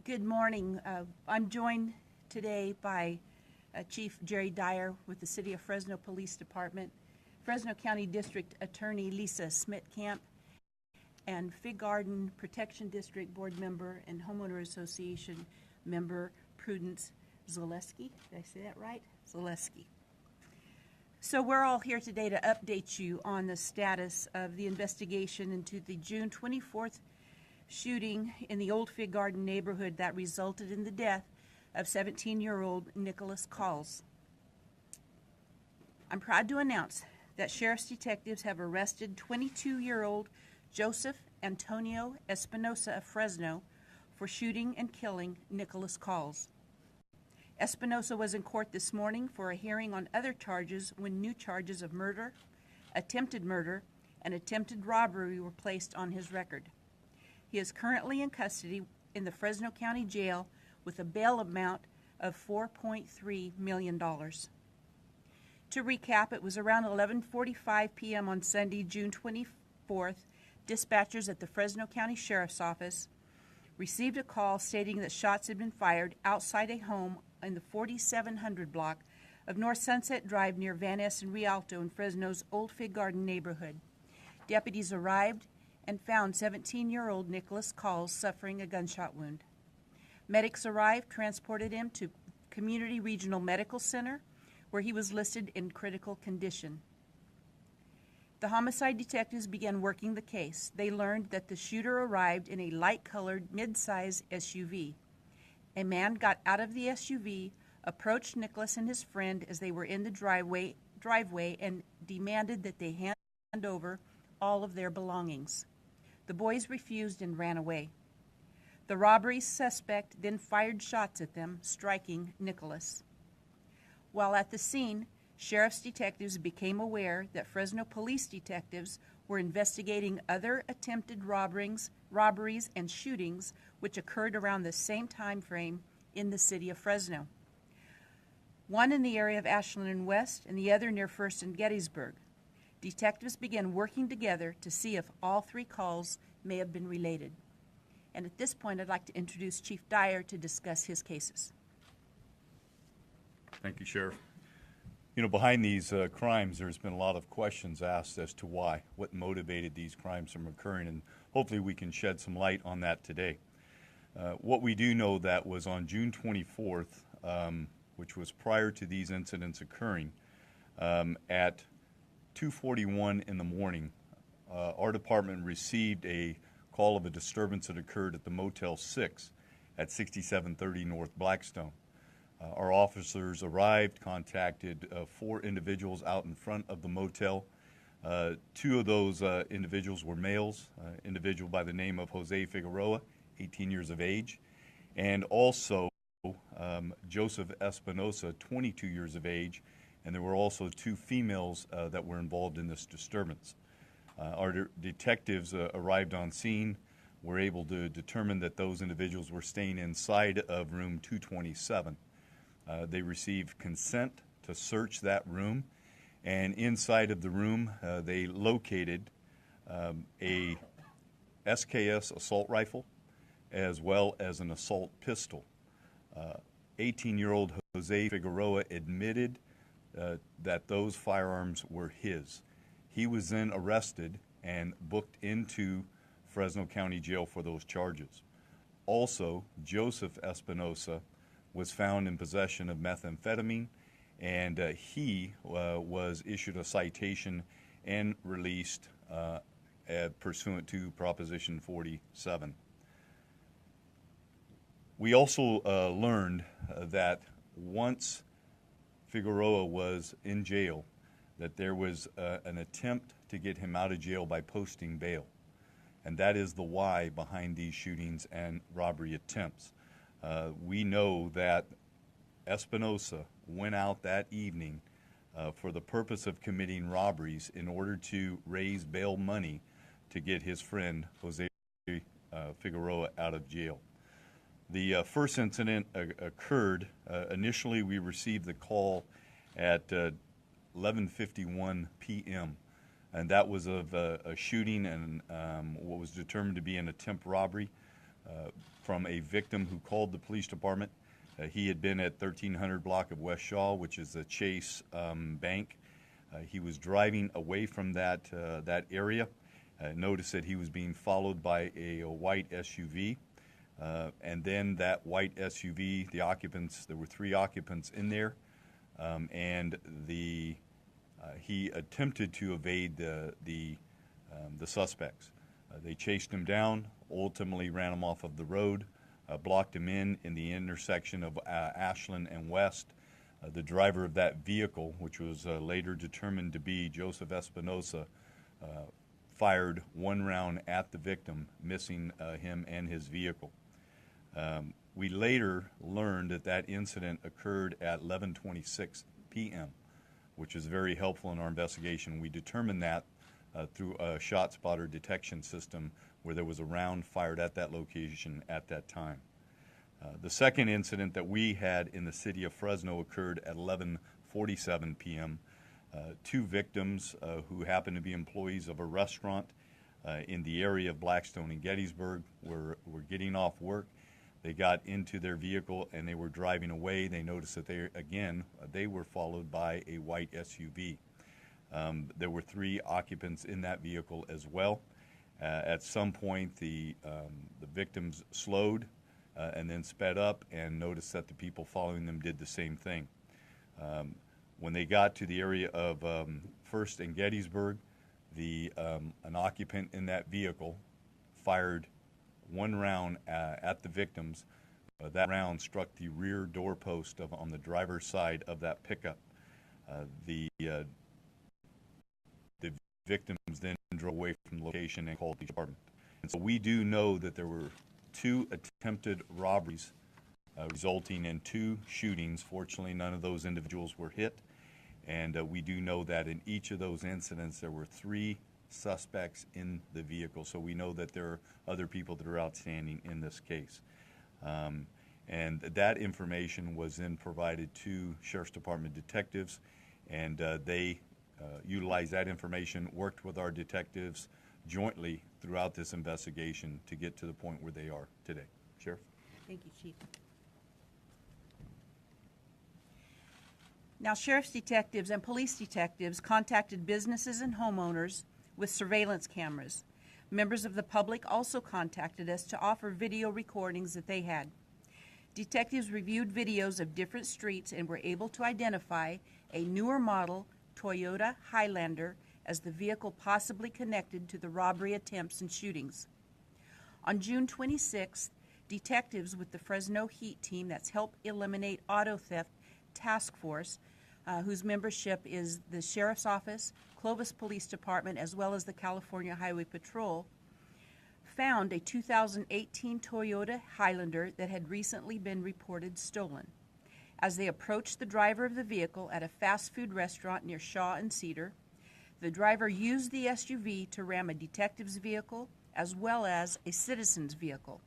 Good morning. I'm joined today by Chief Jerry Dyer with the City of Fresno Police Department, Fresno County District Attorney Lisa Smitkamp, and Fig Garden Protection District Board Member and Homeowner Association Member Prudence Zaleski. Did I say that right? Zaleski. So we're all here today to update you on the status of the investigation into the June 24th shooting in the Old Fig Garden neighborhood that resulted in the death of 17-year-old Nicholas Kauls. I'm proud to announce that sheriff's detectives have arrested 22-year-old Joseph Antonio Espinoza of Fresno for shooting and killing Nicholas Kauls. Espinoza was in court this morning for a hearing on other charges when new charges of murder, and attempted robbery were placed on his record. He is currently in custody in the Fresno County Jail with a bail amount of $4.3 million. To recap, it was around 11:45 p.m. on Sunday, June 24th, dispatchers at the Fresno County Sheriff's Office received a call stating that shots had been fired outside a home in the 4700 block of North Sunset Drive near Ness and Rialto in Fresno's Old Fig Garden neighborhood. Deputies arrived and found 17-year-old Nicholas Kauls suffering a gunshot wound. Medics arrived, transported him to Community Regional Medical Center, where he was listed in critical condition. The homicide detectives began working the case. They learned that the shooter arrived in a light-colored, mid-size SUV. A man got out of the SUV, approached Nicholas and his friend as they were in the driveway and demanded that they hand over all of their belongings. The boys refused and ran away. The robbery suspect then fired shots at them, striking Nicholas. While at the scene, sheriff's detectives became aware that Fresno police detectives were investigating other attempted robberies and shootings which occurred around the same time frame in the city of Fresno. One in the area of Ashland and West, and the other near First and Gettysburg. Detectives began working together to see if all three calls may have been related. And at this point, I'd like to introduce Chief Dyer to discuss his cases. Thank you, Sheriff. You know, behind these crimes, there's been a lot of questions asked as to why, what motivated these crimes from occurring, and hopefully we can shed some light on that today. What we do know that was on June 24th, which was prior to these incidents occurring, at 2:41 in the morning, our department received a call of a disturbance that occurred at the Motel 6 at 6730 North Blackstone. Our officers arrived, contacted 4 individuals out in front of the motel. 2 of those individuals were males, individual by the name of Jose Figueroa, 18 years of age, and also Joseph Espinoza, 22 years of age, and there were also 2 females that were involved in this disturbance. Our detectives arrived on scene, were able to determine that those individuals were staying inside of room 227. They received consent to search that room, and inside of the room they located a SKS assault rifle as well as an assault pistol. 18-year-old Jose Figueroa admitted that those firearms were his. He was then arrested and booked into Fresno County Jail for those charges. Also, Joseph Espinoza was found in possession of methamphetamine, and he was issued a citation and released pursuant to Proposition 47. We also learned that once Figueroa was in jail, that there was an attempt to get him out of jail by posting bail. And that is the why behind these shootings and robbery attempts. We know that Espinoza went out that evening for the purpose of committing robberies in order to raise bail money to get his friend Jose Figueroa out of jail. The first incident occurred, initially we received the call at 11:51 p.m. and that was of a shooting and what was determined to be an attempt robbery from a victim who called the police department. He had been at 1300 block of West Shaw, which is the Chase Bank. He was driving away from that area. Noticed that he was being followed by a white SUV. And then that white SUV, the occupants, there were 3 occupants in there, and he attempted to evade the suspects. They chased him down, ultimately ran him off of the road, blocked him in the intersection of Ashland and West. The driver of that vehicle, which was later determined to be Joseph Espinoza, fired 1 round at the victim, missing him and his vehicle. We later learned that incident occurred at 11:26 p.m., which is very helpful in our investigation. We determined that through a shot spotter detection system where there was a round fired at that location at that time. The second incident that we had in the city of Fresno occurred at 11:47 p.m. 2 victims who happened to be employees of a restaurant in the area of Blackstone and Gettysburg were getting off work. They got into their vehicle and they were driving away. They noticed that they were followed by a white SUV. There were 3 occupants in that vehicle as well. At some point, the victims slowed and then sped up and noticed that the people following them did the same thing. When they got to the area of First and Gettysburg, an occupant in that vehicle fired 1 round at the victims. That round struck the rear doorpost on the driver's side of that pickup. The victims then drove away from the location and called the department. And so we do know that there were 2 attempted robberies resulting in 2 shootings. Fortunately, none of those individuals were hit. And we do know that in each of those incidents, there were 3 suspects in the vehicle. So we know that there are other people that are outstanding in this case. And that information was then provided to Sheriff's Department detectives, and they utilized that information, worked with our detectives jointly throughout this investigation to get to the point where they are today. Sheriff? Thank you, Chief. Now, sheriff's detectives and police detectives contacted businesses and homeowners with surveillance cameras. Members of the public also contacted us to offer video recordings that they had. Detectives reviewed videos of different streets and were able to identify a newer model Toyota Highlander as the vehicle possibly connected to the robbery attempts and shootings. On June 26th, detectives with the Fresno Heat Team, that's Help Eliminate Auto Theft Task Force, whose membership is the Sheriff's Office, Clovis Police Department, as well as the California Highway Patrol, found a 2018 Toyota Highlander that had recently been reported stolen. As they approached the driver of the vehicle at a fast food restaurant near Shaw and Cedar, the driver used the SUV to ram a detective's vehicle as well as a citizen's vehicle.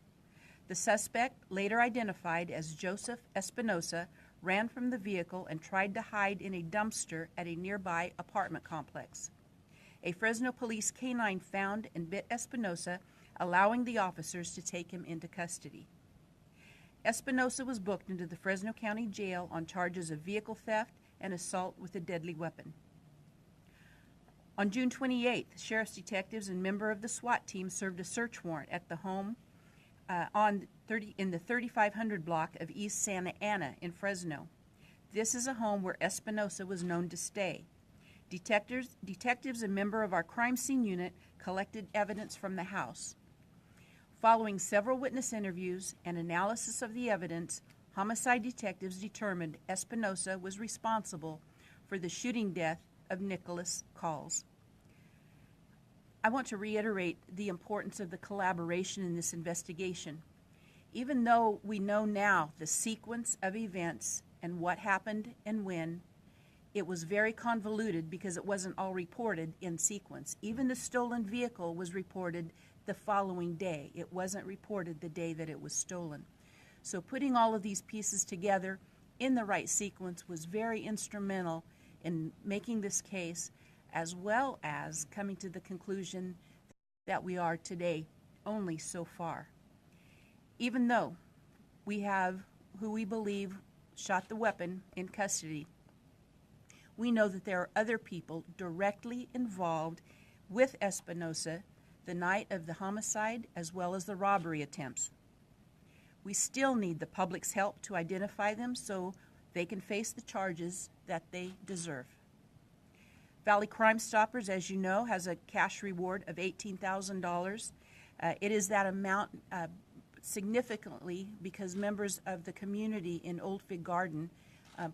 The suspect, later identified as Joseph Espinoza, ran from the vehicle and tried to hide in a dumpster at a nearby apartment complex. A Fresno police canine found and bit Espinoza, allowing the officers to take him into custody. Espinoza was booked into the Fresno County Jail on charges of vehicle theft and assault with a deadly weapon. On June 28th, sheriff's detectives and member of the SWAT team served a search warrant at the home in the 3500 block of East Santa Ana in Fresno. This is a home where Espinoza was known to stay. Detectives and member of our crime scene unit collected evidence from the house. Following several witness interviews and analysis of the evidence, homicide detectives determined Espinoza was responsible for the shooting death of Nicholas Kauls. I want to reiterate the importance of the collaboration in this investigation. Even though we know now the sequence of events and what happened and when, it was very convoluted because it wasn't all reported in sequence. Even the stolen vehicle was reported the following day. It wasn't reported the day that it was stolen. So putting all of these pieces together in the right sequence was very instrumental in making this case, as well as coming to the conclusion that we are today only so far. Even though we have who we believe shot the weapon in custody, we know that there are other people directly involved with Espinoza the night of the homicide as well as the robbery attempts. We still need the public's help to identify them so they can face the charges that they deserve. Valley Crime Stoppers, as you know, has a cash reward of $18,000. It is that amount significantly because members of the community in Old Fig Garden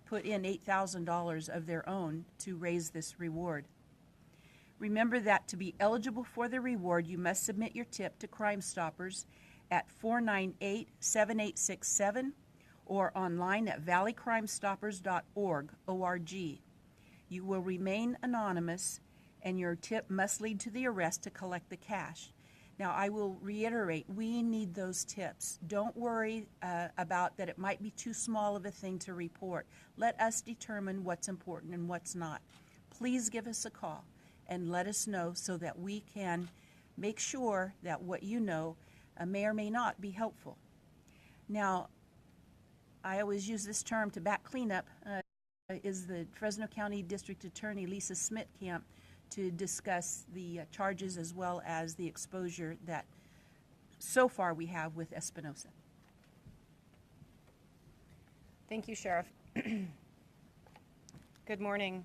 put in $8,000 of their own to raise this reward. Remember that to be eligible for the reward, you must submit your tip to Crime Stoppers at 498-7867 or online at valleycrimestoppers.org. You will remain anonymous, and your tip must lead to the arrest to collect the cash. Now, I will reiterate, we need those tips. Don't worry about that it might be too small of a thing to report. Let us determine what's important and what's not. Please give us a call and let us know so that we can make sure that what you know may or may not be helpful. Now, I always use this term to back cleanup, is the Fresno County District Attorney Lisa Smitkamp to discuss the charges as well as the exposure that so far we have with Espinoza. Thank you, Sheriff. Good morning.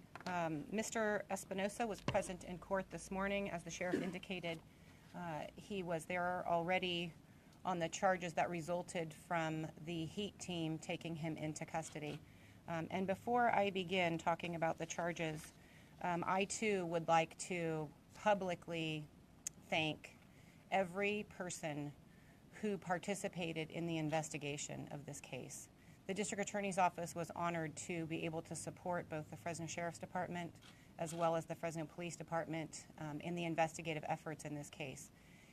Mr. Espinoza was present in court this morning. As the Sheriff indicated, he was there already on the charges that resulted from the HEAT team taking him into custody. And before I begin talking about the charges, I too would like to publicly thank every person who participated in the investigation of this case. The District Attorney's Office was honored to be able to support both the Fresno Sheriff's Department as well as the Fresno Police Department in the investigative efforts in this case.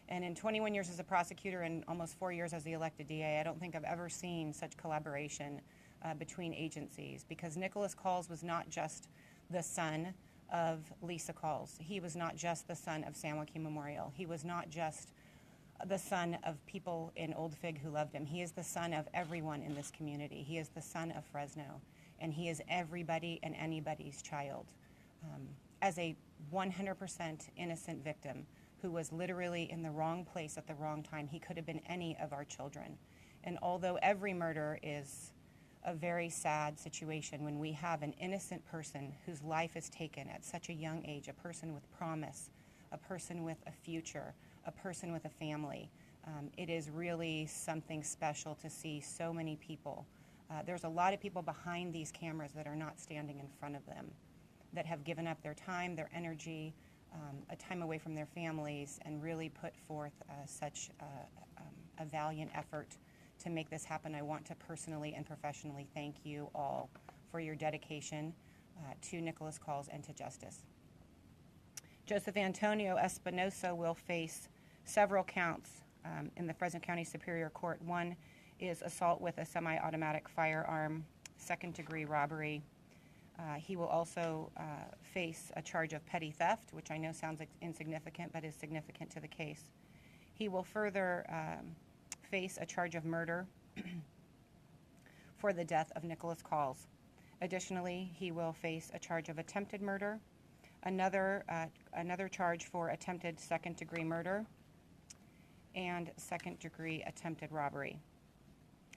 And in 21 years as a prosecutor and almost 4 years as the elected DA, I don't think I've ever seen such collaboration between agencies, because Nicholas Kauls was not just the son of Lisa Kauls. He was not just the son of San Joaquin Memorial. He was not just the son of people in Old Fig who loved him. He is the son of everyone in this community. He is the son of Fresno, and he is everybody and anybody's child. As a 100% innocent victim who was literally in the wrong place at the wrong time, he could have been any of our children. And although every murder is a very sad situation, when we have an innocent person whose life is taken at such a young age, a person with promise, a person with a future, a person with a family, it is really something special to see so many people. There's a lot of people behind these cameras that are not standing in front of them, that have given up their time, their energy, a time away from their families, and really put forth such a valiant effort to make this happen. I want to personally and professionally thank you all for your dedication to Nicholas Kauls and to justice. Joseph Antonio Espinoza will face several counts in the Fresno County Superior Court. One is assault with a semi-automatic firearm, second-degree robbery. He will also face a charge of petty theft, which I know sounds insignificant, but is significant to the case. He will further face a charge of murder for the death of Nicholas Kauls. Additionally, he will face a charge of attempted murder, another charge for attempted second-degree murder, and second-degree attempted robbery.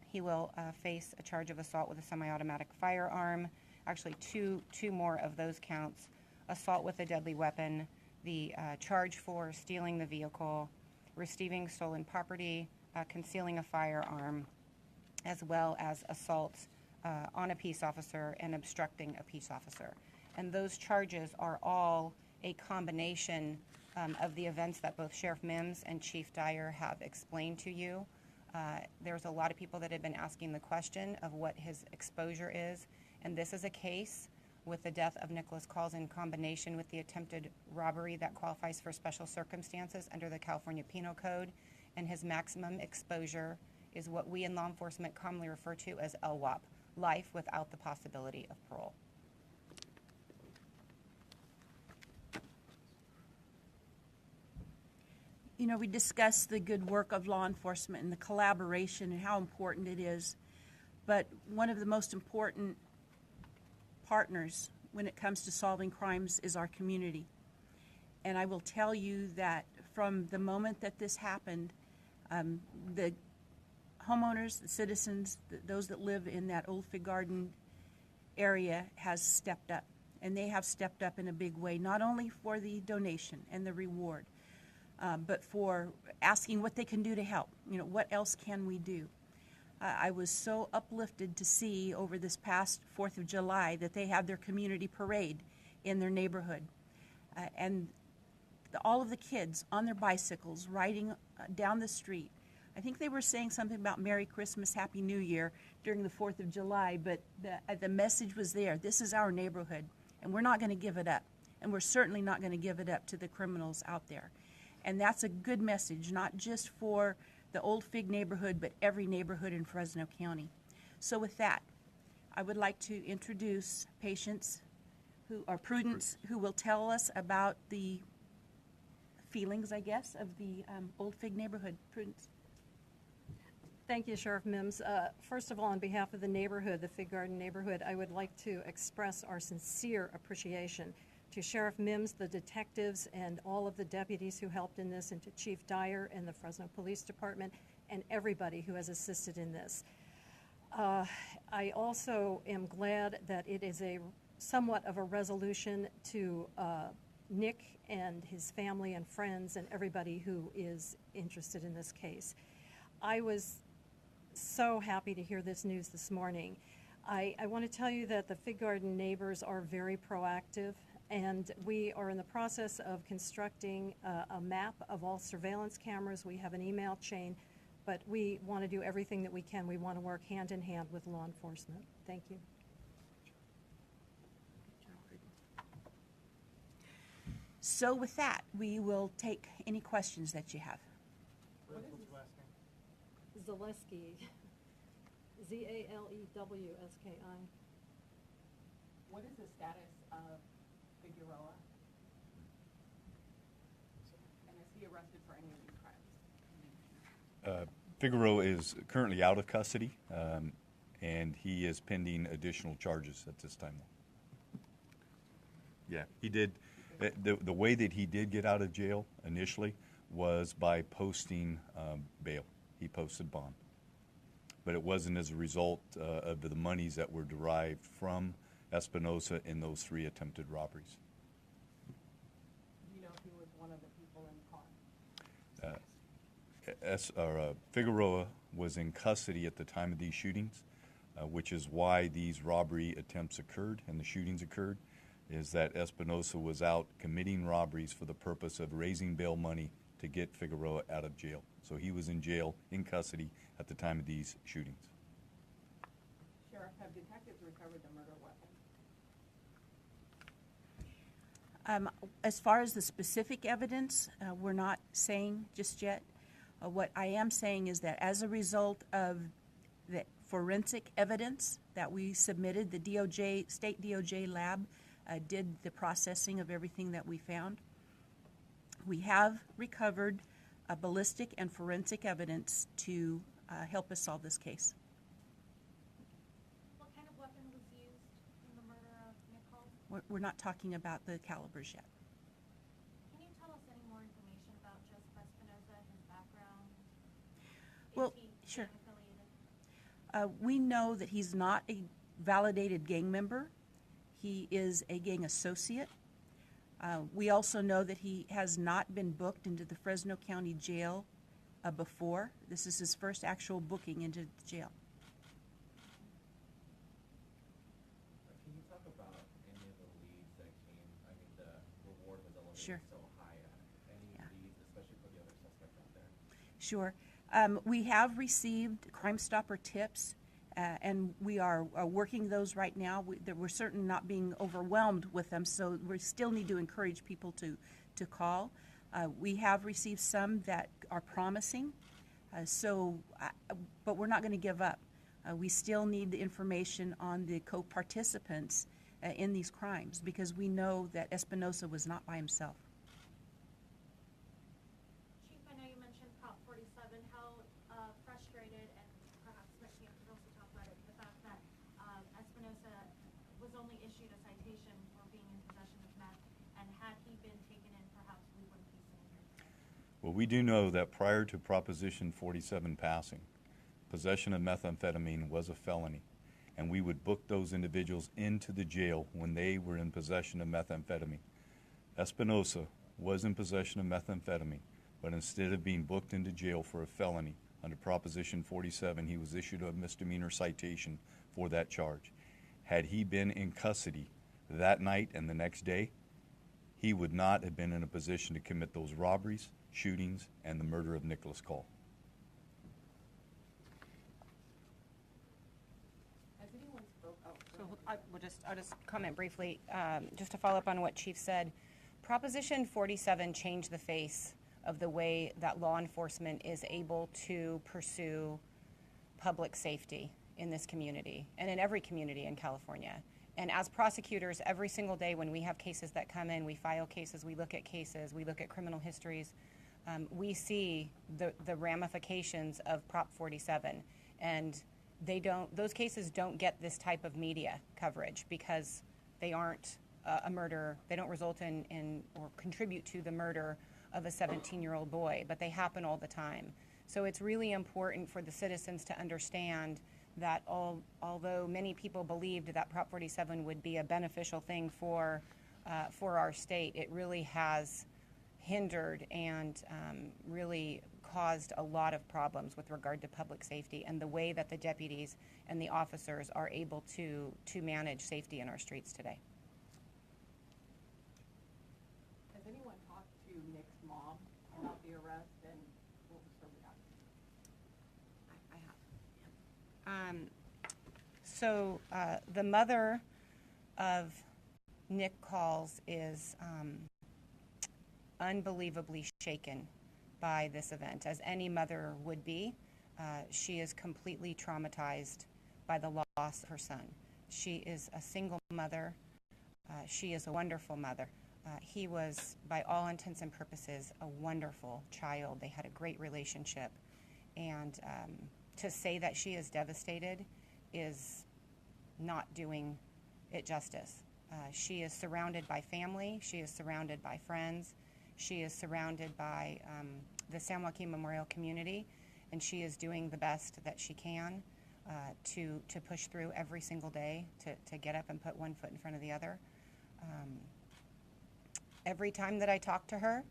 He will face a charge of assault with a semi-automatic firearm, actually two more of those counts, assault with a deadly weapon, the charge for stealing the vehicle, receiving stolen property, concealing a firearm, as well as assault on a peace officer and obstructing a peace officer. And those charges are all a combination of the events that both Sheriff Mims and Chief Dyer have explained to you. There's a lot of people that have been asking the question of what his exposure is, and this is a case with the death of Nicholas Kauls in combination with the attempted robbery that qualifies for special circumstances under the California Penal Code, and his maximum exposure is what we in law enforcement commonly refer to as LWOP, life without the possibility of parole. You know, we discussed the good work of law enforcement and the collaboration and how important it is. But one of the most important partners when it comes to solving crimes is our community. And I will tell you that from the moment that this happened, the homeowners, the citizens, those that live in that Old Fig Garden area has stepped up. And they have stepped up in a big way, not only for the donation and the reward, but for asking what they can do to help. You know, what else can we do? I was so uplifted to see over this past 4th of July that they have their community parade in their neighborhood. And all of the kids on their bicycles riding down the street. I think they were saying something about Merry Christmas, Happy New Year during the 4th of July, but the message was there. This is our neighborhood, and we're not going to give it up. And we're certainly not going to give it up to the criminals out there. And that's a good message, not just for the Old Fig neighborhood, but every neighborhood in Fresno County. So with that, I would like to introduce Prudence, who will tell us about the feelings, I guess, of the Old Fig neighborhood. Prudence. Thank you, Sheriff Mims. First of all, on behalf of the neighborhood, the Fig Garden neighborhood, I would like to express our sincere appreciation to Sheriff Mims, the detectives, and all of the deputies who helped in this, and to Chief Dyer and the Fresno Police Department, and everybody who has assisted in this. I also am glad that it is somewhat of a resolution to Nick and his family and friends and everybody who is interested in this case. I was so happy to hear this news this morning. I want to tell you that the Fig Garden neighbors are very proactive, and we are in the process of constructing a map of all surveillance cameras. We have an email chain, but we want to do everything that we can. We want to work hand in hand with law enforcement. Thank you. So with that, we will take any questions that you have. Zaleski, Z-A-L-E-W-S-K-I. What is the status of Figueroa? And is he arrested for any of these crimes? Figueroa is currently out of custody, and he is pending additional charges at this time. Yeah, he did. The way that he did get out of jail initially was by posting bail. He posted bond. But it wasn't as a result of the monies that were derived from Espinoza in those 3 attempted robberies. Do you know if he was one of the people in the car? Figueroa was in custody at the time of these shootings, which is why these robbery attempts occurred and the shootings occurred, is that Espinoza was out committing robberies for the purpose of raising bail money to get Figueroa out of jail. So he was in jail, in custody, at the time of these shootings. Sheriff, have detectives recovered the murder weapon? As far as the specific evidence, we're not saying just yet. What I am saying is that as a result of the forensic evidence that we submitted, the DOJ, state DOJ lab did the processing of everything that we found. We have recovered ballistic and forensic evidence to help us solve this case. What kind of weapon was used in the murder of Nick Kauls? We're not talking about the calibers yet. Can you tell us any more information about Joseph Espinoza and his background? Well, Is he sure. gang affiliated? We know that he's not a validated gang member. He is a gang associate. We also know that he has not been booked into the Fresno County Jail before. This is his first actual booking into the jail. Can you talk about any of the leads that came? I mean, the reward was elevated Sure. so high. Any leads, especially for the other suspect out there? Sure. We have received Crime Stopper tips, and we are working those right now. We're certainly not being overwhelmed with them, so we still need to encourage people to call. We have received some that are promising, but we're not going to give up. We still need the information on the co-participants in these crimes, because we know that Espinoza was not by himself. Chief, I know issued a citation for being in possession of meth, and had he been taken in, perhaps we wouldn't be sitting here today. Well, we do know that prior to Proposition 47 passing, possession of methamphetamine was a felony, and we would book those individuals into the jail when they were in possession of methamphetamine. Espinoza was in possession of methamphetamine, but instead of being booked into jail for a felony under Proposition 47, he was issued a misdemeanor citation for that charge. Had he been in custody that night and the next day, he would not have been in a position to commit those robberies, shootings, and the murder of Nicholas Kauls. Has anyone spoke out? So I'll just comment briefly, just to follow up on what Chief said. Proposition 47 changed the face of the way that law enforcement is able to pursue public safety in this community and in every community in California. And as prosecutors, every single day when we have cases that come in, we file cases, we look at cases, we look at criminal histories, we see the ramifications of Prop 47. And those cases don't get this type of media coverage because they aren't a murder, they don't result in or contribute to the murder of a 17-year-old boy, but they happen all the time. So it's really important for the citizens to understand that although many people believed that Prop 47 would be a beneficial thing for our state, it really has hindered and really caused a lot of problems with regard to public safety and the way that the deputies and the officers are able to manage safety in our streets today. Has anyone talked to Nick's mom about the arrest, and what was her reaction? So the mother of Nick Kauls is unbelievably shaken by this event, as any mother would be. She is completely traumatized by the loss of her son. She is a single mother. She is a wonderful mother. He was, by all intents and purposes, a wonderful child. They had a great relationship. And to say that she is devastated is not doing it justice. She is surrounded by family. She is surrounded by friends. She is surrounded by the San Joaquin Memorial community, and she is doing the best that she can to push through every single day, to get up and put one foot in front of the other. Every time that I talk to her,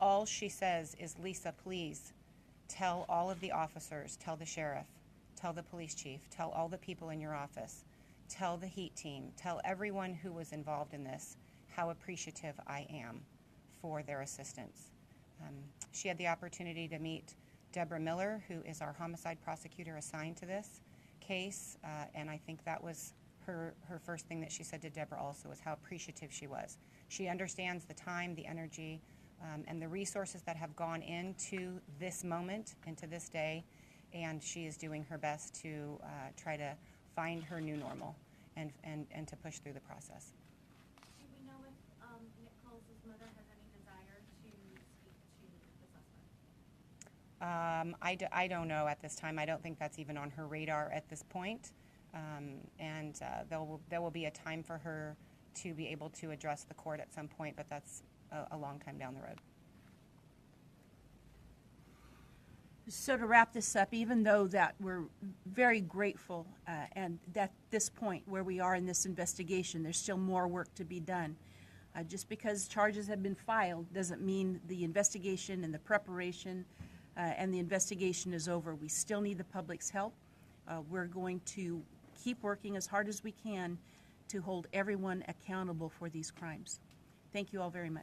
all she says is, "Lisa, please tell all of the officers, tell the sheriff, tell the police chief, tell all the people in your office, tell the heat team, tell everyone who was involved in this how appreciative I am for their assistance." She had the opportunity to meet Deborah Miller, who is our homicide prosecutor assigned to this case, and I think that was her first thing that she said to Deborah also, was how appreciative she was. She understands the time, the energy, and the resources that have gone into this moment, into this day, and she is doing her best to try to find her new normal and to push through the process. Do we know if Nick Kauls' mother has any desire to speak to the suspect? I don't know at this time. I don't think that's even on her radar at this point. And there will be a time for her to be able to address the court at some point, but that's a long time down the road. So to wrap this up, even though that we're very grateful and at this point where we are in this investigation, there's still more work to be done. Just because charges have been filed doesn't mean the investigation and the preparation and the investigation is over. We still need the public's help. We're going to keep working as hard as we can to hold everyone accountable for these crimes. Thank you all very much.